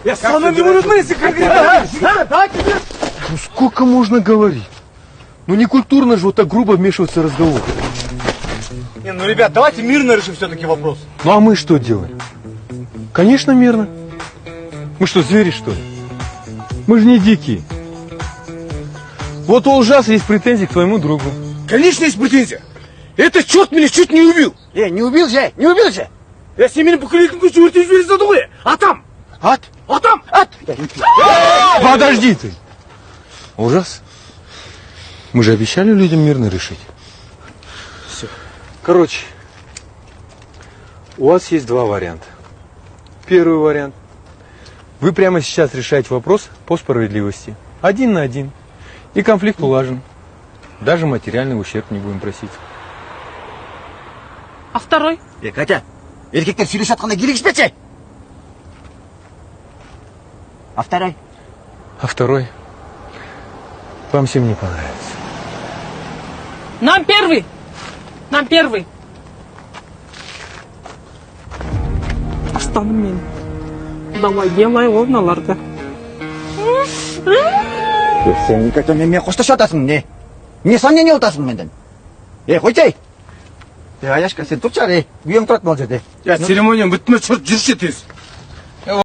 Я сам не буду смотреть, как Ну сколько можно говорить? Ну не культурно же вот так грубо вмешиваться в разговор. Не, ну, ребят, давайте мирно решим все-таки вопрос. Ну а мы что делаем? Конечно, мирно. Мы что, звери, что ли? Мы же не дикие. Вот у ужаса есть претензии к твоему другу. Конечно, есть претензия. Это черт меня чуть не убил. Не убил же, не убил же. Я семейный поколение чуть задумал. А там? От. А там? Подожди ты. Ужас. Мы же обещали людям мирно решить. Все. Короче, у вас есть два варианта. Первый вариант. Вы прямо сейчас решаете вопрос по справедливости. 1 на 1. И конфликт улажен. Даже материальный ущерб не будем просить. А второй? Катя, еркектер сөйлесіп жатқанда килігіспеші. А второй? А второй? Вам всем не понравится. Нам первый! Нам первый! Астаным мен. Давай, делай орналарды. Сен Катя, мен қошташа атасың, не сомнение отасың менден? Қойсай. Аяшка, сен тұршы, үйең тұрады бұл жерде. Я церемонияң бітті ме, жүрші тез.